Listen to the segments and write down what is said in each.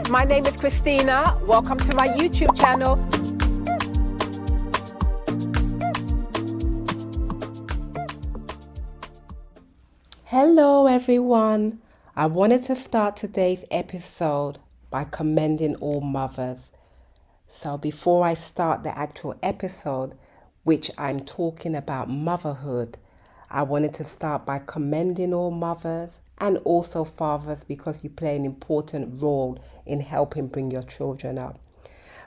my name is Christina. Welcome to my YouTube channel. Hello everyone. I wanted to start today's episode by commending all mothers. So before I start the actual episode, which I'm talking about motherhood, I wanted to start by commending all mothers and also fathers because you play an important role in helping bring your children up.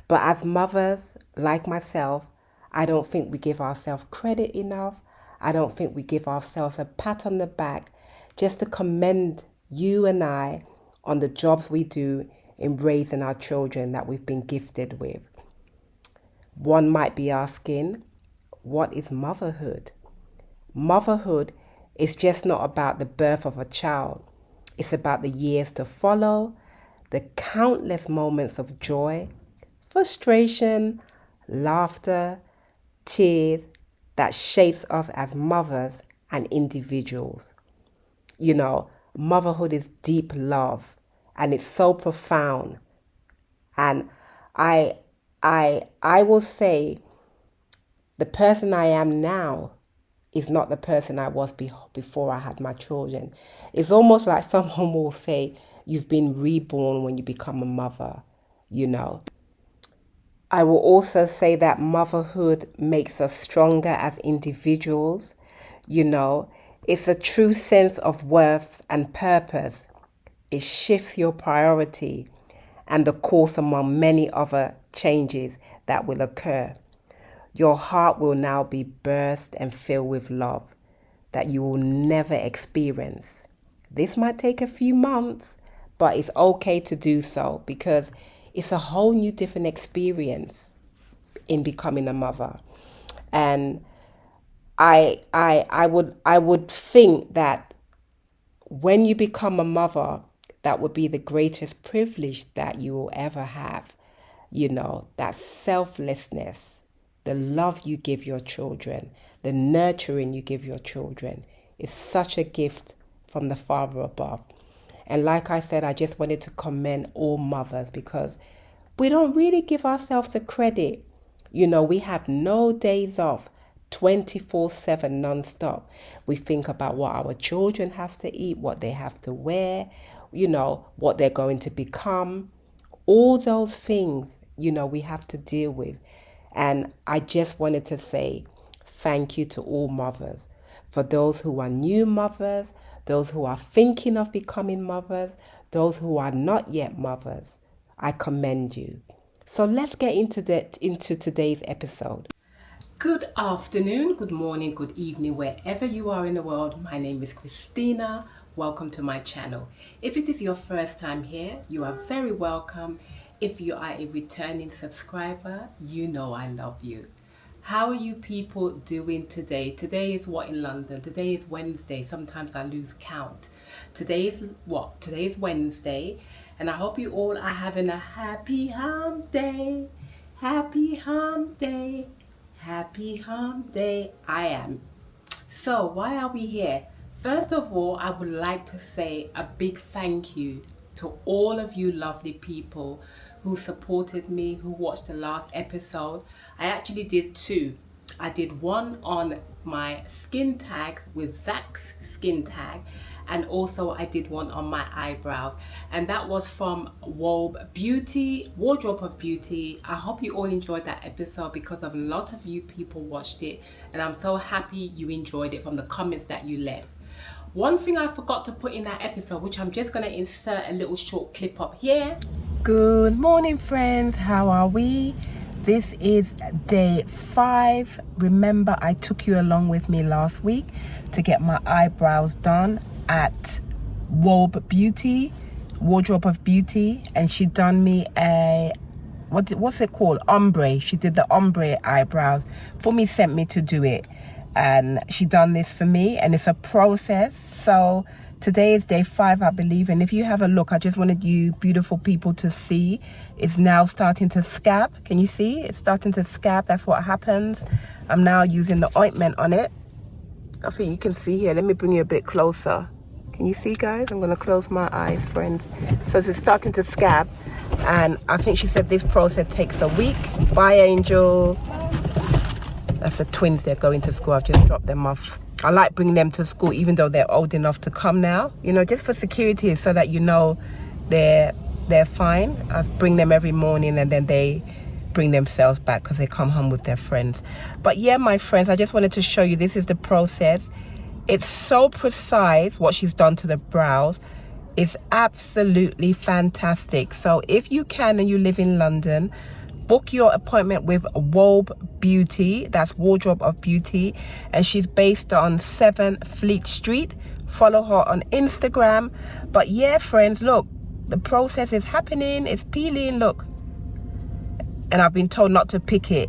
But as mothers, like myself, I don't think we give ourselves credit enough. I don't think we give ourselves a pat on the back just to commend you and I on the jobs we do in raising our children that we've been gifted with. One might be asking, what is motherhood? Motherhood is just not about the birth of a child. It's about the years to follow, the countless moments of joy, frustration, laughter, tears that shapes us as mothers and individuals. You know, motherhood is deep love and it's so profound. And I will say the person I am now is not the person I was before I had my children. It's almost like someone will say, you've been reborn when you become a mother, you know. I will also say that motherhood makes us stronger as individuals, you know. It's a true sense of worth and purpose. It shifts your priority and the course among many other changes that will occur. Your heart will now be burst and filled with love that you will never experience. This might take a few months, but it's okay to do so because it's a whole new different experience in becoming a mother. And I would think that when you become a mother, that would be the greatest privilege that you will ever have. You know, that selflessness, the love you give your children, the nurturing you give your children is such a gift from the Father above. And like I said, I just wanted to commend all mothers because we don't really give ourselves the credit. You know, we have no days off, 24/7 non-stop. We think about what our children have to eat, what they have to wear, you know, what they're going to become. All those things, you know, we have to deal with. And I just wanted to say thank you to all mothers. For those who are new mothers, those who are thinking of becoming mothers, those who are not yet mothers, I commend you. So let's get into today's episode. Good afternoon, good morning, good evening, wherever you are in the world. My name is Christina. Welcome to my channel. If it is your first time here, you are very welcome. If you are a returning subscriber, you know I love you. How are you people doing today? Today is what in London? Today is Wednesday. Sometimes I lose count. Today is what? Today is Wednesday. And I hope you all are having a happy hump day. Happy hump day. Happy hump day. I am. So why are we here? First of all, I would like to say a big thank you to all of you lovely people who supported me, who watched the last episode. I actually did two. I did one on my skin tag with Zach's skin tag, and also I did one on my eyebrows, and that was from Wardrobe of Beauty. I hope you all enjoyed that episode because of a lot of you people watched it, and I'm so happy you enjoyed it from the comments that you left. One thing I forgot to put in that episode, which I'm just going to insert a little short clip up here. Good morning, friends. How are we? This is day 5. Remember, I took you along with me last week to get my eyebrows done at Wardrobe of Beauty, and she done me a what's it called? Ombre. She did the ombre eyebrows for me, sent me to do it. And she done this for me, and it's a process. So today is day 5, I believe, and if you have a look, I just wanted you beautiful people to see it's now starting to scab. Can you see? It's starting to scab. That's what happens. I'm now using the ointment on it. I think you can see here. Let me bring you a bit closer. Can you see, guys? I'm going to close my eyes, friends. So it's starting to scab. And I think she said this process takes a week. Bye, Angel. That's the twins. They're going to school. I've just dropped them off. I like bringing them to school, even though they're old enough to come now. You know, just for security, so that you know they're fine. I bring them every morning, and then they bring themselves back because they come home with their friends. But yeah, my friends, I just wanted to show you, this is the process. It's so precise what she's done to the brows. It's absolutely fantastic. So if you can and you live in London, book your appointment with WARLE Beauty. That's Wardrobe of Beauty, and she's based on 7 Fleet Street. Follow her on Instagram. But yeah, friends, look, the process is happening. It's peeling, look. And I've been told not to pick it,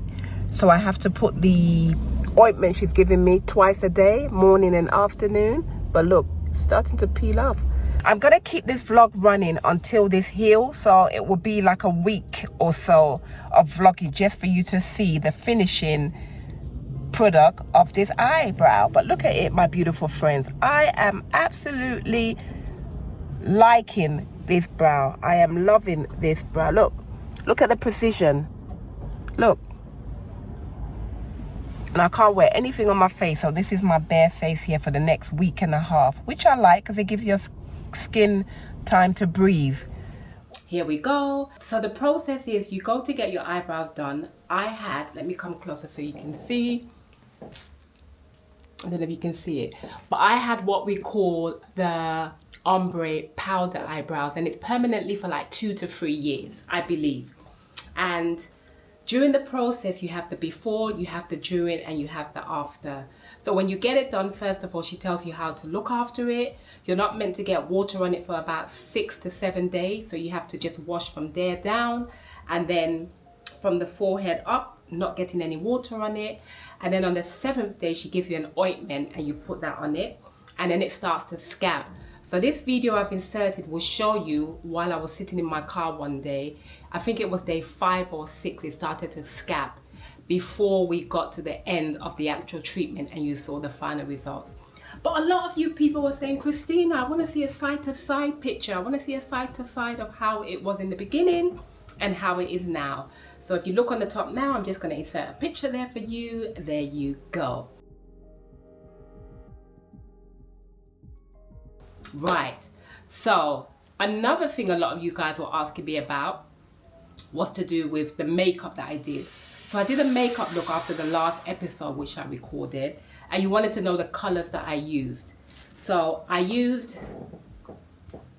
so I have to put the ointment she's giving me twice a day, morning and afternoon. But look, it's starting to peel off. I'm gonna keep this vlog running until this heals, so it will be like a week or so of vlogging just for you to see the finishing product of this eyebrow. But look at it, my beautiful friends. I am absolutely liking this brow. I am loving this brow. Look at the precision. Look. And I can't wear anything on my face, so this is my bare face here for the next week and a half, which I like because it gives your skin time to breathe. Here we go. So the process is, you go to get your eyebrows done. Let me come closer so you can see. I don't know if you can see it, but I had what we call the ombre powder eyebrows, and it's permanently for like 2 to 3 years, I believe. And during the process, you have the before, you have the during, and you have the after. So when you get it done, first of all, she tells you how to look after it. You're not meant to get water on it for about 6 to 7 days. So you have to just wash from there down, and then from the forehead up, not getting any water on it. And then on the 7th day, she gives you an ointment and you put that on it, and then it starts to scab. So this video I've inserted will show you while I was sitting in my car one day. I think it was day 5 or 6, it started to scab before we got to the end of the actual treatment and you saw the final results. But a lot of you people were saying, Christina, I want to see a side-to-side picture. I want to see a side-to-side of how it was in the beginning and how it is now. So if you look on the top now, I'm just going to insert a picture there for you. There you go. Right, so another thing a lot of you guys were asking me about was to do with the makeup that I did. So I did a makeup look after the last episode which I recorded, and you wanted to know the colors that I used. So I used,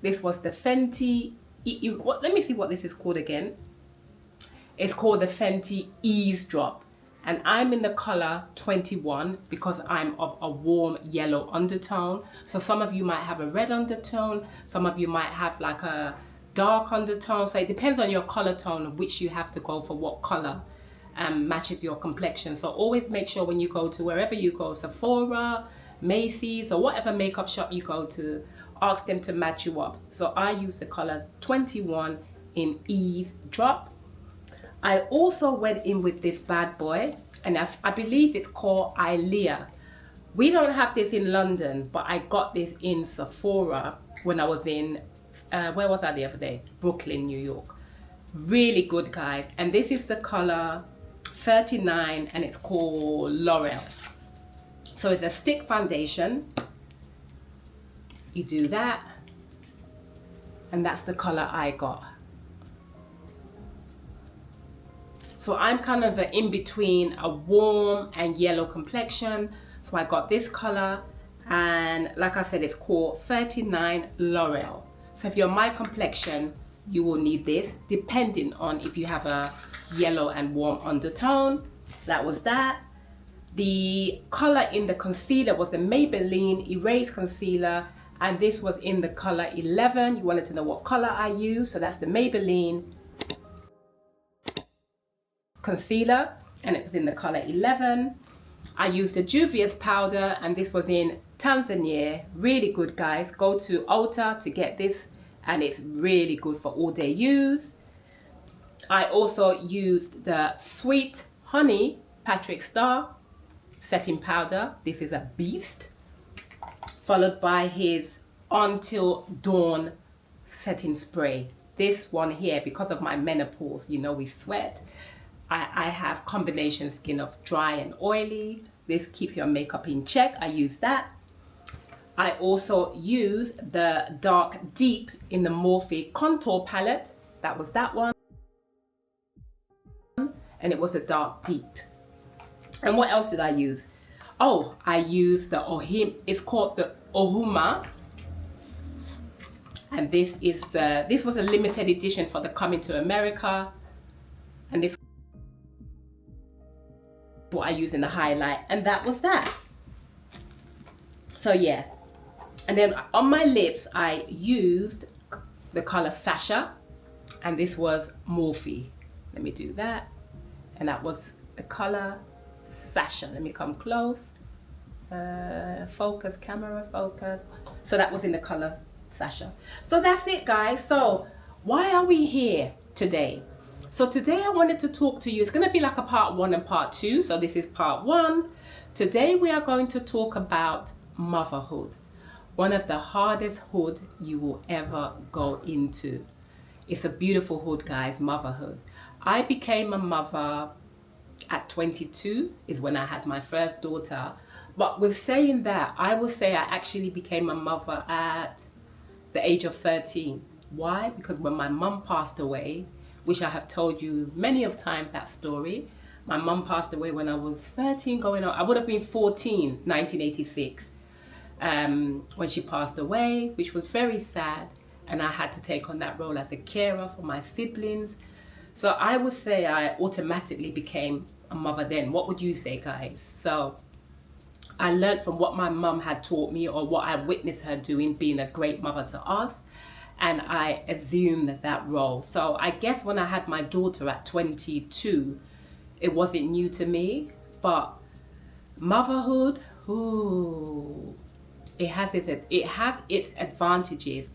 this was the Fenty, let me see what this is called again. It's called the Fenty Eavesdrop. And I'm in the color 21 because I'm of a warm yellow undertone. So some of you might have a red undertone. Some of you might have like a dark undertone. So it depends on your color tone, which you have to go for what color matches your complexion. So always make sure when you go to wherever you go, Sephora, Macy's, or whatever makeup shop you go to, ask them to match you up. So I use the color 21 in Eavesdrop. I also went in with this bad boy, and I believe it's called Eyelea. We don't have this in London, but I got this in Sephora when I was in, where was I the other day? Brooklyn, New York. Really good, guys. And this is the color 39, and it's called L'Oreal. So it's a stick foundation. You do that, and that's the color I got. So I'm kind of in between a warm and yellow complexion. So I got this color, and like I said, it's called 39 L'Oreal. So if you're my complexion, you will need this, depending on if you have a yellow and warm undertone. That was that. The color in the concealer was the Maybelline Erase Concealer, and this was in the color 11. You wanted to know what color I use, so that's the Maybelline concealer, and it was in the color 11. I used the Juvia's powder, and this was in Tanzania. Really good, guys. Go to Ulta to get this, and it's really good for all day use. I also used the Sweet Honey Patrick Star setting powder. This is a beast, followed by his Until Dawn setting spray. This one here, because of my menopause, you know, we sweat. I have combination skin of dry and oily. This keeps your makeup in check. I use that. I also use the Dark Deep in the Morphe contour palette. That was that one. And it was the Dark Deep. And what else did I use? Oh, I used the it's called the Ohuma. And this was a limited edition for the Coming to America. And this what I use in the highlight, and that was that. So yeah, and then on my lips I used the color Sasha, and this was Morphe. Let me do that, and that was the color Sasha. Let me come close. Focus, camera, focus. So that was in the color Sasha. So that's it, guys. So why are we here today? So today I wanted to talk to you. It's going to be like a part 1 and part 2. So this is part 1. Today we are going to talk about motherhood. One of the hardest hood you will ever go into. It's a beautiful hood, guys, motherhood. I became a mother at 22 is when I had my first daughter. But with saying that, I will say I actually became a mother at the age of 13. Why? Because when my mum passed away, which I have told you many of times that story. My mum passed away when I was 13 going on. I would have been 14, 1986, when she passed away, which was very sad. And I had to take on that role as a carer for my siblings. So I would say I automatically became a mother then. What would you say, guys? So I learned from what my mum had taught me or what I witnessed her doing, being a great mother to us. And I assumed that role. So I guess when I had my daughter at 22, it wasn't new to me. But motherhood, ooh, it has its advantages,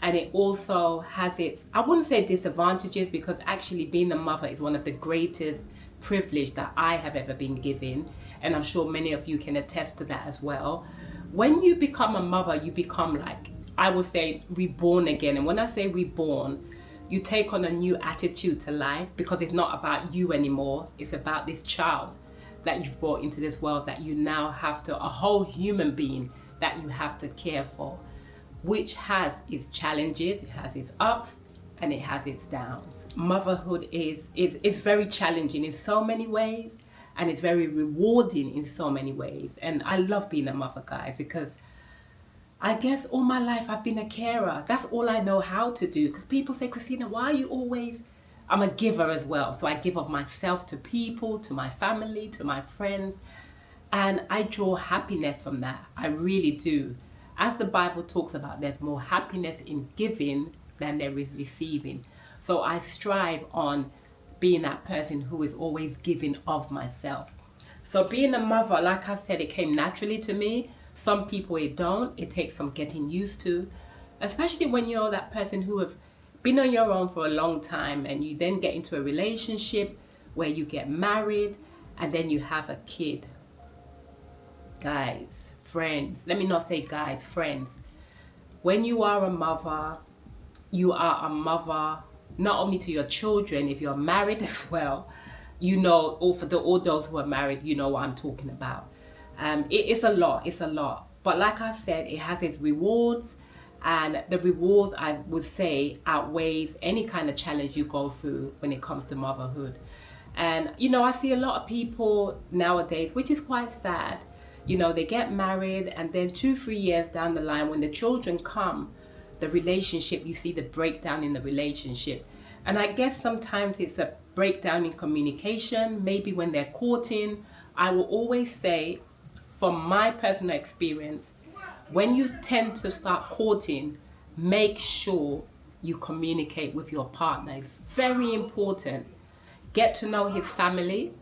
and it also has its, I wouldn't say disadvantages, because actually being a mother is one of the greatest privilege that I have ever been given. And I'm sure many of you can attest to that as well. When you become a mother, you become, like, I would say, reborn again. And when I say reborn, you take on a new attitude to life, because it's not about you anymore. It's about this child that you've brought into this world, that you now have to, a whole human being that you have to care for, which has its challenges, it has its ups, and it has its downs. Motherhood is very challenging in so many ways, and it's very rewarding in so many ways. And I love being a mother, guys, because I guess all my life I've been a carer. That's all I know how to do. Because people say, Christina, why are you always... I'm a giver as well. So I give of myself to people, to my family, to my friends. And I draw happiness from that. I really do. As the Bible talks about, there's more happiness in giving than there is receiving. So I strive on being that person who is always giving of myself. So being a mother, like I said, it came naturally to me. Some people it don't. It takes some getting used to, especially when you're that person who have been on your own for a long time, and you then get into a relationship where you get married and then you have a kid. Guys, friends, let me not say guys, friends. When you are a mother, you are a mother not only to your children, if you're married as well, you know, or for all those who are married, you know what I'm talking about. It's a lot. But like I said, it has its rewards, and the rewards, I would say, outweighs any kind of challenge you go through when it comes to motherhood. And, you know, I see a lot of people nowadays, which is quite sad. You know, they get married, and then 2-3 years down the line, when the children come, the relationship, you see the breakdown in the relationship. And I guess sometimes it's a breakdown in communication, maybe when they're courting. I will always say, from my personal experience, when you tend to start courting, make sure you communicate with your partner. It's very important. Get to know his family,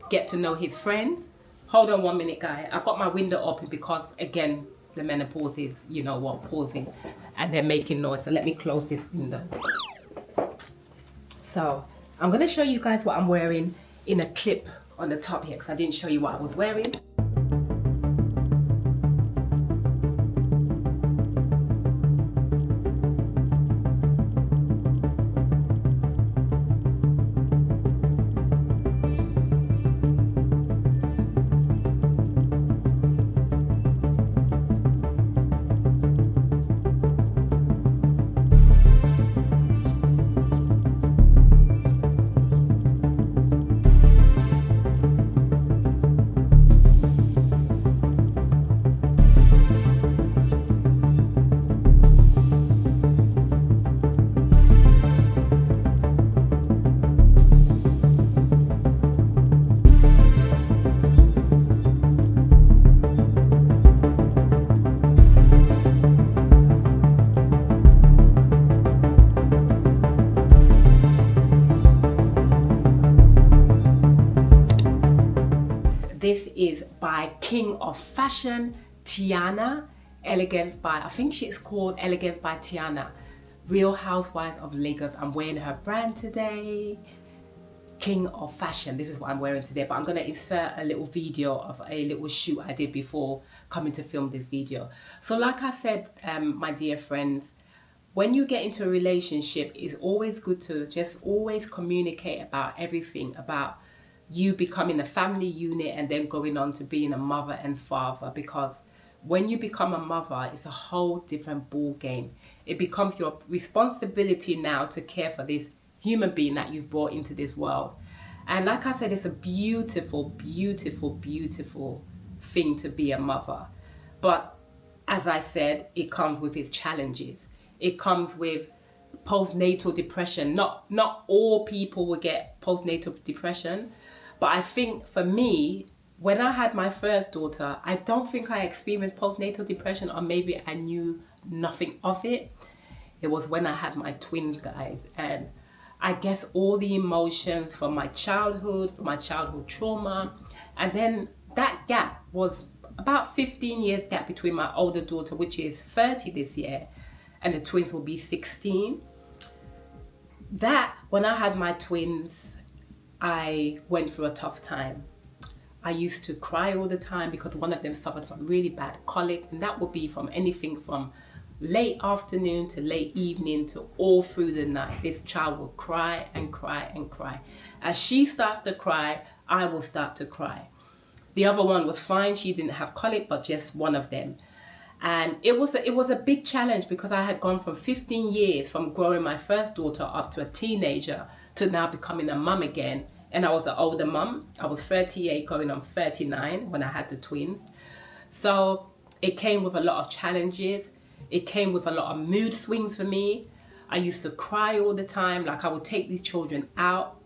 get to know his friends. Hold on 1 minute, guy. I've got my window open because, again, the menopause is, you know what, pausing, and they're making noise. So let me close this window. So I'm going to show you guys what I'm wearing in a clip on the top here, because I didn't show you what I was wearing. This is by King of Fashion, Tiana. Elegance by, I think she's called Elegance by Tiana. Real Housewives of Lagos. I'm wearing her brand today. King of Fashion. This is what I'm wearing today, but I'm going to insert a little video of a little shoot I did before coming to film this video. So like I said, my dear friends, when you get into a relationship, it's always good to just always communicate about everything, about you becoming a family unit and then going on to being a mother and father, because when you become a mother, it's a whole different ball game. It becomes your responsibility now to care for this human being that you've brought into this world. And like I said, it's a beautiful, beautiful, beautiful thing to be a mother. But as I said, it comes with its challenges. It comes with postnatal depression. Not all people will get postnatal depression, but I think for me, when I had my first daughter, I don't think I experienced postnatal depression, or maybe I knew nothing of it. It was when I had my twins, guys, and I guess all the emotions from my childhood trauma, and then that gap was about 15 years gap between my older daughter, which is 30 this year, and the twins will be 16. That, when I had my twins, I went through a tough time. I used to cry all the time because one of them suffered from really bad colic, and that would be from anything from late afternoon to late evening to all through the night. This child will cry and cry and cry. As she starts to cry, I will start to cry. The other one was fine. She didn't have colic, but just one of them. And it was a big challenge because I had gone from 15 years from growing my first daughter up to a teenager to now becoming a mum again. And I was an older mum. I was 38 going on 39 when I had the twins. So it came with a lot of challenges. It came with a lot of mood swings for me. I used to cry all the time. Like, I would take these children out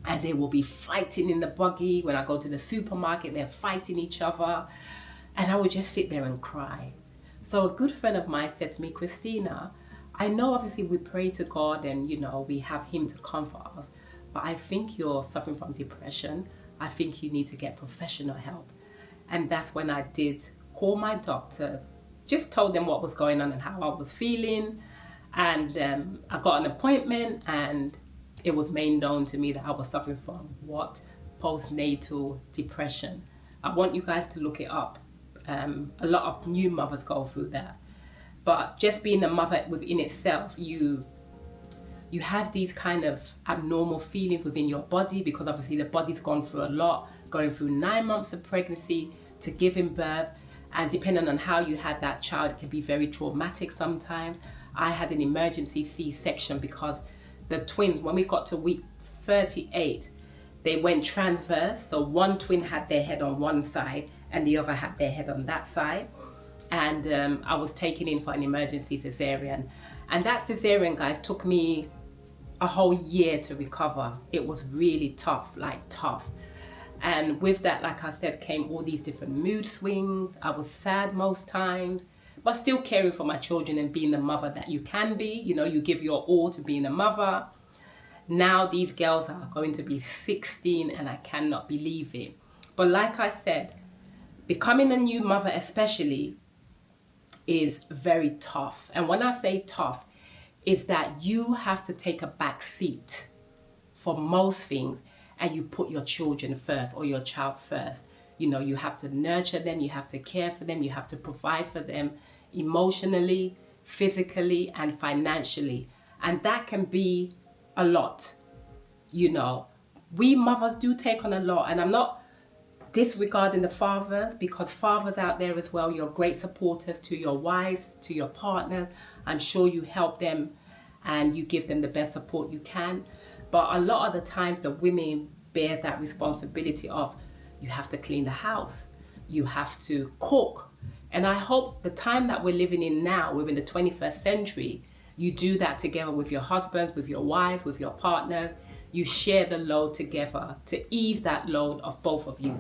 and they will be fighting in the buggy. When I go to the supermarket, they're fighting each other. And I would just sit there and cry. So a good friend of mine said to me, Christina, I know obviously we pray to God and, you know, we have him to comfort us, but I think you're suffering from depression. I think you need to get professional help. And that's when I did call my doctors, just told them what was going on and how I was feeling. And I got an appointment, and it was made known to me that I was suffering from what? Postnatal depression. I want you guys to look it up. A lot of new mothers go through that. But just being a mother within itself, you have these kind of abnormal feelings within your body, because obviously the body's gone through a lot, going through 9 months of pregnancy to giving birth. And depending on how you had that child, it can be very traumatic sometimes. I had an emergency C-section because the twins, when we got to week 38, they went transverse. So one twin had their head on one side and the other had their head on that side. And I was taken in for an emergency cesarean. And that cesarean, guys, took me a whole year to recover. It was really tough, like tough. And with that, like I said, came all these different mood swings. I was sad most times, but still caring for my children and being the mother that you can be. You know, you give your all to being a mother. Now these girls are going to be 16 and I cannot believe it. But like I said, becoming a new mother especially is very tough. And when I say tough, is that you have to take a back seat for most things, and you put your children first, or your child first. You know, you have to nurture them, you have to care for them, you have to provide for them emotionally, physically, and financially. And that can be a lot. You know, we mothers do take on a lot, and I'm not disregarding the fathers, because fathers out there as well, you're great supporters to your wives, to your partners. I'm sure you help them and you give them the best support you can. But a lot of the times the women bears that responsibility of, you have to clean the house, you have to cook. And I hope the time that we're living in now, we're in the 21st century, you do that together with your husbands, with your wives, with your partners. You share the load together to ease that load of both of you.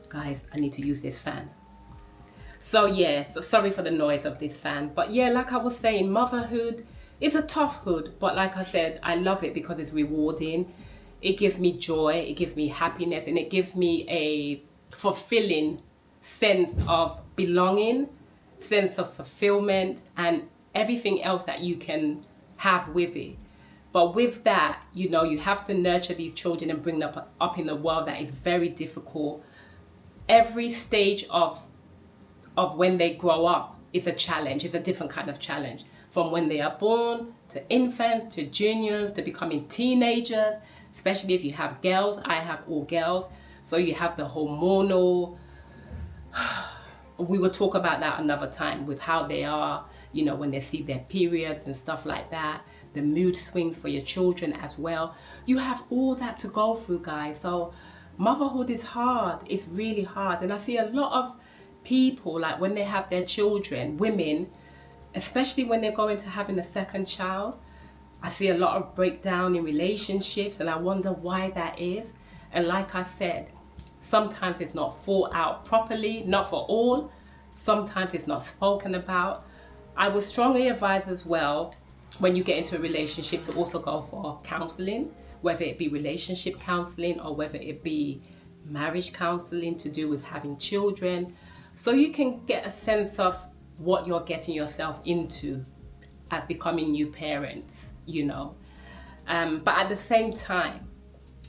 Guys, I need to use this fan. So yeah, so sorry for the noise of this fan. But yeah, like I was saying, motherhood is a tough hood. But like I said, I love it because it's rewarding. It gives me joy, it gives me happiness, and it gives me fulfilling sense of belonging, sense of fulfillment, and everything else that you can have with it. But with that, you know, you have to nurture these children and bring them up in a world that is very difficult. Every stage of when they grow up is a challenge. It's a different kind of challenge. From when they are born, to infants, to juniors, to becoming teenagers, especially if you have girls. I have all girls. So you have the hormonal, we will talk about that another time, with how they are, you know, when they see their periods and stuff like that. The mood swings for your children as well. You have all that to go through, guys. So motherhood is hard. It's really hard. And I see a lot of people, like when they have their children, women, especially when they're going to having a second child, I see a lot of breakdown in relationships, and I wonder why that is. And like I said, sometimes it's not thought out properly, not for all. Sometimes it's not spoken about. I would strongly advise as well, when you get into a relationship, to also go for counseling, whether it be relationship counseling or whether it be marriage counseling to do with having children, so you can get a sense of what you're getting yourself into as becoming new parents, you know. But at the same time,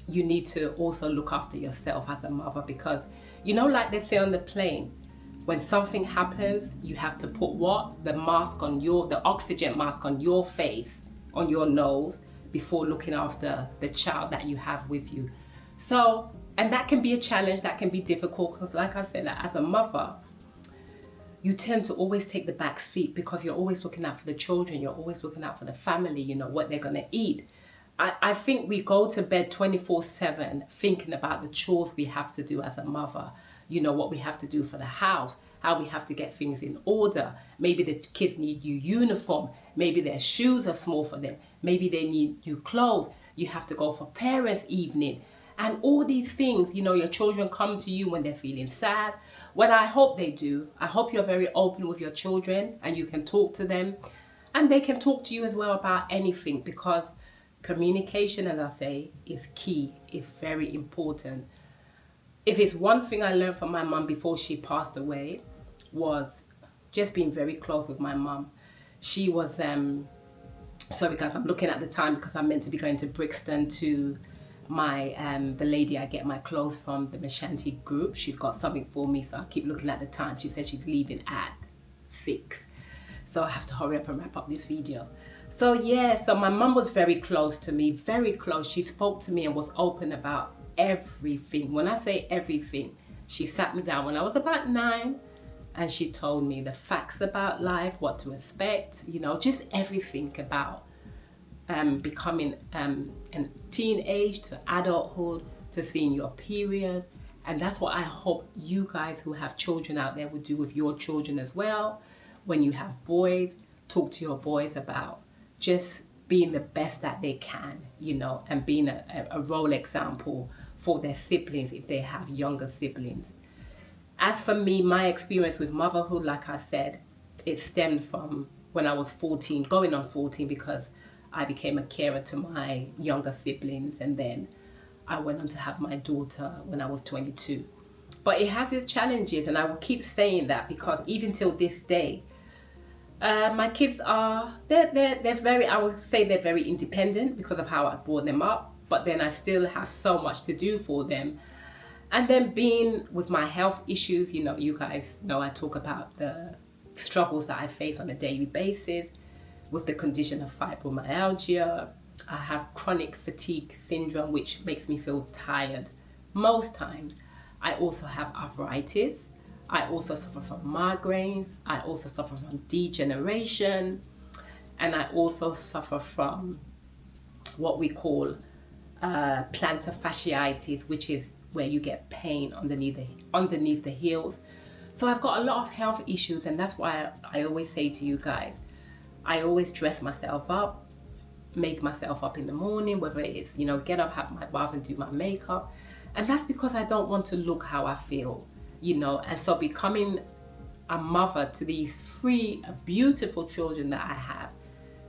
you need to also look after yourself as a mother, because, you know, like they say on the plane, when something happens, you have to put what? The oxygen mask on your face, on your nose, before looking after the child that you have with you. So, and that can be a challenge, that can be difficult, because like I said, as a mother, you tend to always take the back seat because you're always looking out for the children, you're always looking out for the family, you know, what they're going to eat. I think we go to bed 24/7 thinking about the chores we have to do as a mother, you know, what we have to do for the house, how we have to get things in order. Maybe the kids need new uniform, maybe their shoes are small for them, maybe they need new clothes, you have to go for parents' evening, and all these things. You know, your children come to you when they're feeling sad. Well, I hope they do. I hope you're very open with your children and you can talk to them, and they can talk to you as well about anything, because communication, as I say, is key. It's very important. If it's one thing I learned from my mum before she passed away, was just being very close with my mum. She was, sorry guys, I'm looking at the time because I'm meant to be going to Brixton to my, the lady I get my clothes from, the Mashanti group. She's got something for me, so I keep looking at the time. She said she's leaving at 6. So I have to hurry up and wrap up this video. So yeah, so my mum was very close to me, very close. She spoke to me and was open about everything. When I say everything, she sat me down when I was about 9 and she told me the facts about life, what to expect, you know, just everything about becoming a teenage to adulthood to seeing your periods. And that's what I hope you guys who have children out there would do with your children as well. When you have boys, talk to your boys about just being the best that they can, you know, and being a role example for their siblings if they have younger siblings. As for me, my experience with motherhood, like I said, it stemmed from when I was 14, going on 14, because I became a carer to my younger siblings, and then I went on to have my daughter when I was 22. But it has its challenges, and I will keep saying that, because even till this day, my kids are, they're very, I would say they're very independent because of how I brought them up, but then I still have so much to do for them. And then being with my health issues, you know, you guys know I talk about the struggles that I face on a daily basis with the condition of fibromyalgia. I have chronic fatigue syndrome, which makes me feel tired most times. I also have arthritis. I also suffer from migraines. I also suffer from degeneration. And I also suffer from what we call plantar fasciitis, which is where you get pain underneath the heels. So I've got a lot of health issues, and that's why I always say to you guys, I always dress myself up, make myself up in the morning, whether it's, you know, get up, have my bath and do my makeup. And that's because I don't want to look how I feel, you know. And so becoming a mother to these 3 beautiful children that I have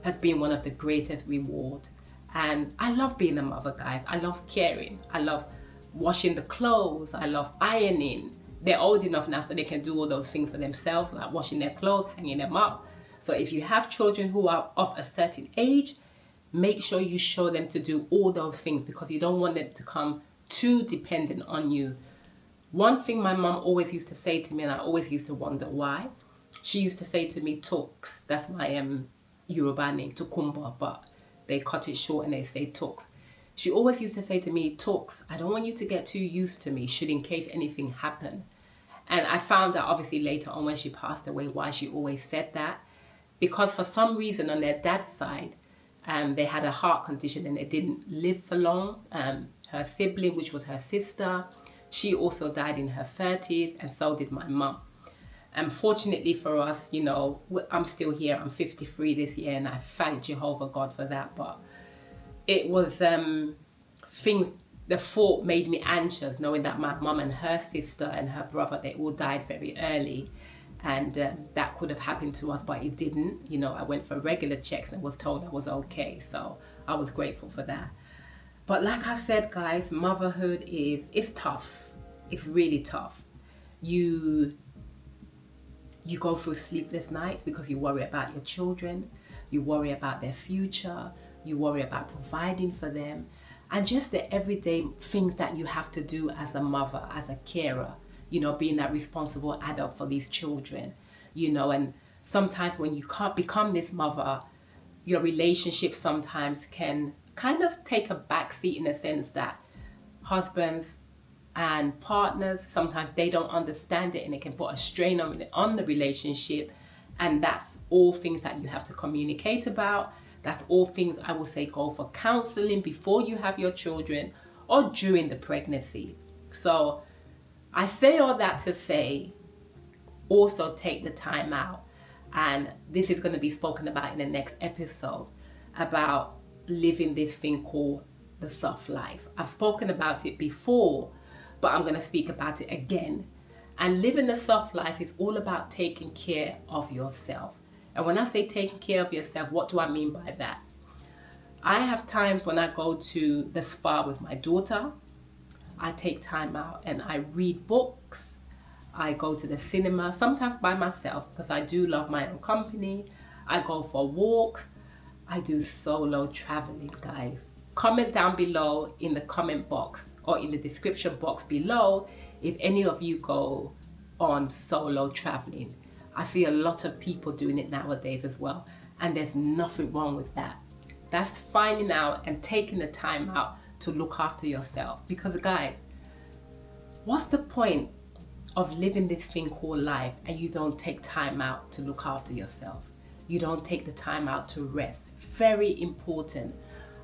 has been one of the greatest rewards. And I love being a mother, guys. I love caring. I love washing the clothes. I love ironing. They're old enough now so they can do all those things for themselves, like washing their clothes, hanging them up. So if you have children who are of a certain age, make sure you show them to do all those things, because you don't want them to become too dependent on you. One thing my mum always used to say to me, and I always used to wonder why, she used to say to me, Tooks, that's my Yoruba name, Tukumba, but they cut it short and they say Tooks. She always used to say to me, Tooks, I don't want you to get too used to me, should in case anything happen. And I found out obviously later on when she passed away why she always said that. Because for some reason on their dad's side, they had a heart condition and they didn't live for long. Her sibling, which was her sister, she also died in her 30s, and so did my mum. And fortunately for us, you know, I'm still here. I'm 53 this year, and I thank Jehovah God for that. But it was things, the thought made me anxious, knowing that my mum and her sister and her brother, they all died very early. And that could have happened to us, but it didn't. You know, I went for regular checks and was told I was okay. So I was grateful for that. But like I said, guys, motherhood it's tough. It's really tough. You go through sleepless nights because you worry about your children. You worry about their future. You worry about providing for them. And just the everyday things that you have to do as a mother, as a carer. You know, being that responsible adult for these children, you know, and sometimes when you can't become this mother, your relationship sometimes can kind of take a backseat in a sense that husbands and partners, sometimes they don't understand it and it can put a strain on the relationship. And that's all things that you have to communicate about. That's all things I will say go for counseling before you have your children or during the pregnancy. So I say all that to say, also take the time out, and this is going to be spoken about in the next episode, about living this thing called the soft life. I've spoken about it before, but I'm going to speak about it again. And living the soft life is all about taking care of yourself. And when I say taking care of yourself, what do I mean by that? I have times when I go to the spa with my daughter. I take time out and I read books. I go to the cinema, sometimes by myself because I do love my own company. I go for walks. I do solo traveling, guys. Comment down below in the comment box or in the description box below if any of you go on solo traveling. I see a lot of people doing it nowadays as well, and there's nothing wrong with that. That's finding out and taking the time out to look after yourself. Because guys, what's the point of living this thing called life and you don't take time out to look after yourself? You don't take the time out to rest. Very important.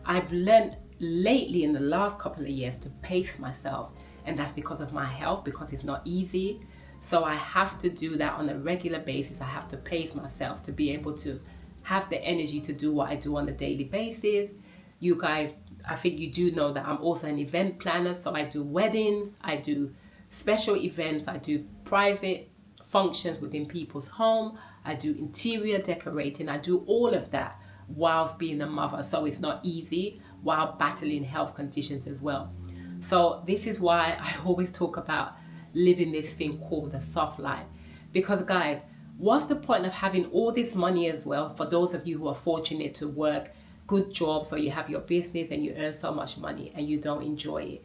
I've learned lately in the last couple of years to pace myself, and that's because of my health, because it's not easy. So I have to do that on a regular basis. I have to pace myself to be able to have the energy to do what I do on a daily basis. You guys, I think you do know that I'm also an event planner, so I do weddings, I do special events, I do private functions within people's home, I do interior decorating, I do all of that whilst being a mother. So it's not easy while battling health conditions as well. So this is why I always talk about living this thing called the soft life. Because guys, what's the point of having all this money as well, for those of you who are fortunate to work good jobs or you have your business and you earn so much money and you don't enjoy it?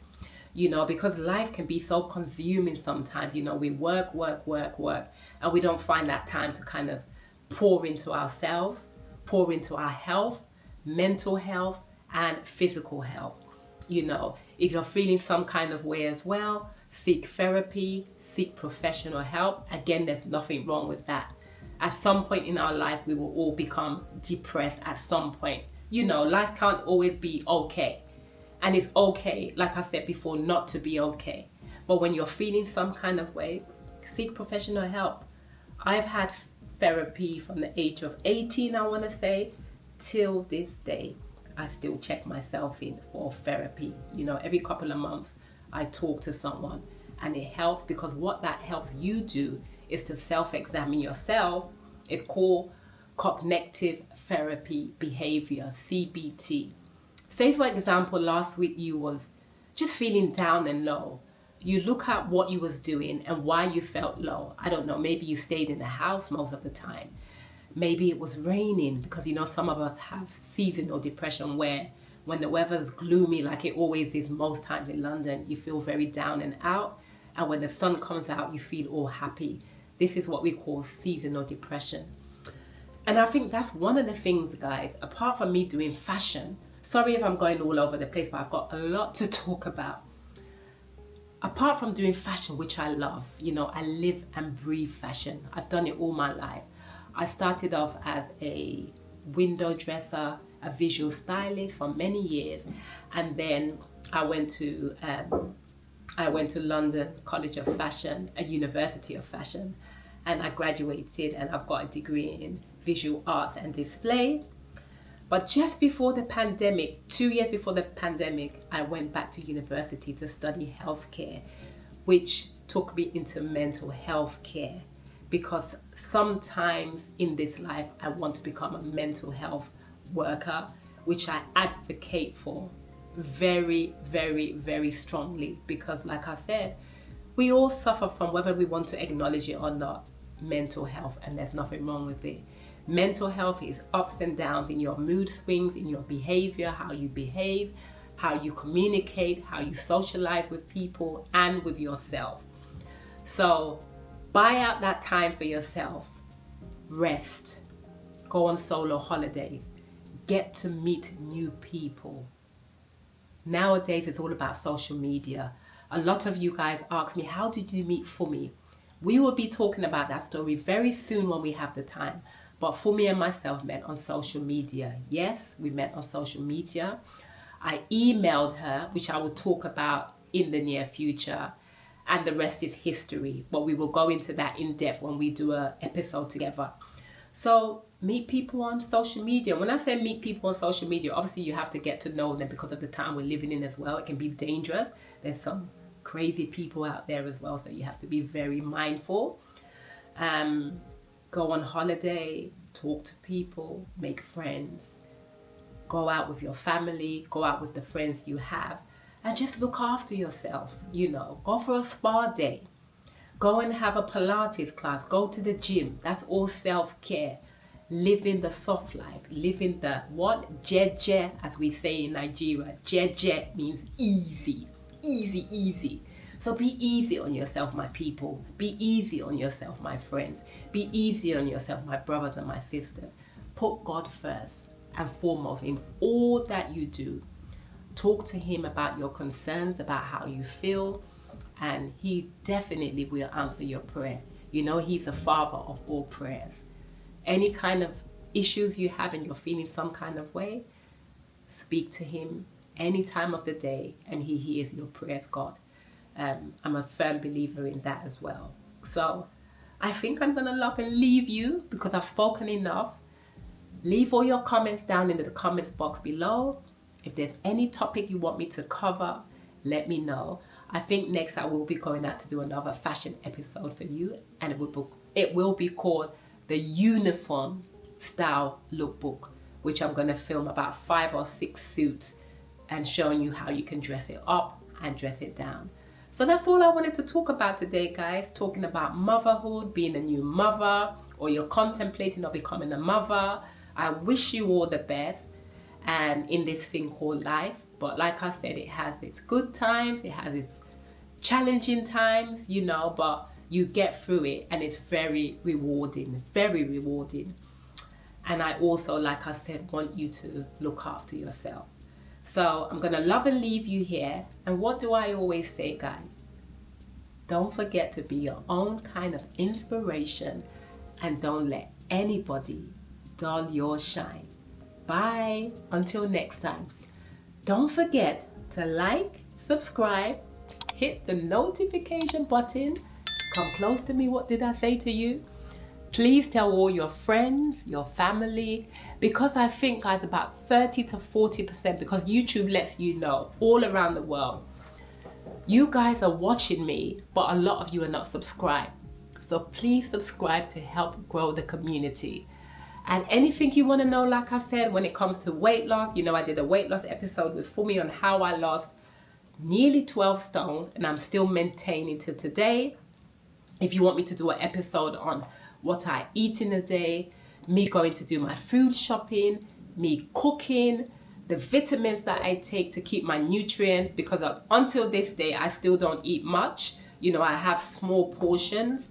You know, because life can be so consuming sometimes. You know, we work, and we don't find that time to kind of pour into ourselves, pour into our health, mental health and physical health. You know, if you're feeling some kind of way as well, seek therapy, seek professional help. Again, there's nothing wrong with that. At some point in our life, we will all become depressed at some point. You know, life can't always be okay. And it's okay, like I said before, not to be okay. But when you're feeling some kind of way, seek professional help. I've had therapy from the age of 18, I want to say, till this day. I still check myself in for therapy. You know, every couple of months, I talk to someone, and it helps, because what that helps you do is to self-examine yourself. It's called cognitive therapy behavior, CBT. Say for example, last week you was just feeling down and low, you look at what you was doing and why you felt low. I don't know, maybe you stayed in the house most of the time. Maybe it was raining, because you know some of us have seasonal depression where when the weather's gloomy like it always is most times in London, you feel very down and out. And when the sun comes out, you feel all happy. This is what we call seasonal depression. And I think that's one of the things, guys, apart from me doing fashion. Sorry if I'm going all over the place, but I've got a lot to talk about. Apart from doing fashion, which I love, you know, I live and breathe fashion. I've done it all my life. I started off as a window dresser, a visual stylist for many years. And then I went to London College of Fashion, a University of Fashion, and I graduated and I've got a degree in visual arts and display. But just before the pandemic, 2 years before the pandemic, I went back to university to study healthcare, which took me into mental health care, because sometimes in this life, I want to become a mental health worker, which I advocate for very, very, very strongly, because like I said, we all suffer from, whether we want to acknowledge it or not, mental health, and there's nothing wrong with it. Mental health is ups and downs in your mood swings, in your behavior, how you behave, how you communicate, how you socialize with people and with yourself. So buy out that time for yourself, rest, go on solo holidays, get to meet new people. Nowadays, it's all about social media. A lot of you guys ask me, how did you meet Fumi? We will be talking about that story very soon when we have the time. But Fumi and myself met on social media. Yes, we met on social media. I emailed her, which I will talk about in the near future. And the rest is history. But we will go into that in depth when we do an episode together. So meet people on social media. When I say meet people on social media, obviously you have to get to know them because of the time we're living in as well. It can be dangerous. There's some crazy people out there as well, so you have to be very mindful. Go on holiday, talk to people, make friends, go out with your family, go out with the friends you have, and just look after yourself. You know, go for a spa day, go and have a Pilates class, go to the gym. That's all self-care. Living the soft life, living the what? Jeje, as we say in Nigeria. Jeje means easy, easy, easy. So be easy on yourself, my people. Be easy on yourself, my friends. Be easy on yourself, my brothers and my sisters. Put God first and foremost in all that you do. Talk to Him about your concerns, about how you feel, and He definitely will answer your prayer. You know, He's the Father of all prayers. Any kind of issues you have and you're feeling some kind of way, speak to Him any time of the day and He hears your prayers, God. I'm a firm believer in that as well. So I think I'm going to love and leave you because I've spoken enough. Leave all your comments down in the comments box below. If there's any topic you want me to cover, let me know. I think next I will be going out to do another fashion episode for you, and it will be called the Uniform Style Lookbook, which I'm going to film about 5 or 6 suits and showing you how you can dress it up and dress it down. So that's all I wanted to talk about today, guys. Talking about motherhood, being a new mother, or you're contemplating on becoming a mother. I wish you all the best and in this thing called life. But like I said, it has its good times, it has its challenging times, you know, but you get through it and it's very rewarding, very rewarding. And I also, like I said, want you to look after yourself. So I'm going to love and leave you here. And what do I always say, guys? Don't forget to be your own kind of inspiration and don't let anybody dull your shine. Bye. Until next time. Don't forget to like, subscribe, hit the notification button. Come close to me. What did I say to you? Please tell all your friends, your family, because I think, guys, about 30 to 40%, because YouTube lets you know all around the world. You guys are watching me, but a lot of you are not subscribed. So please subscribe to help grow the community. And anything you want to know, like I said, when it comes to weight loss, you know, I did a weight loss episode with Fumi on how I lost nearly 12 stones, and I'm still maintaining to today. If you want me to do an episode on what I eat in a day, me going to do my food shopping, me cooking, the vitamins that I take to keep my nutrients, because until this day, I still don't eat much. You know, I have small portions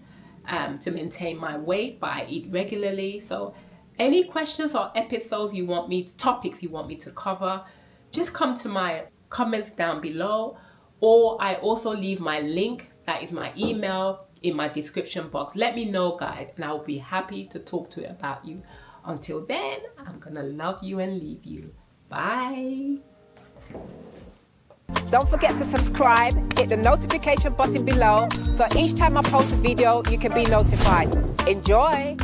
to maintain my weight, but I eat regularly. So any questions or episodes you want me, topics you want me to cover, just come to my comments down below, or I also leave my link, that is my email, in my description box. Let me know, guys, and I'll be happy to talk to you about you. Until then, I'm gonna love you and leave you. Bye. Don't forget to subscribe, hit the notification button below, so each time I post a video, you can be notified. Enjoy!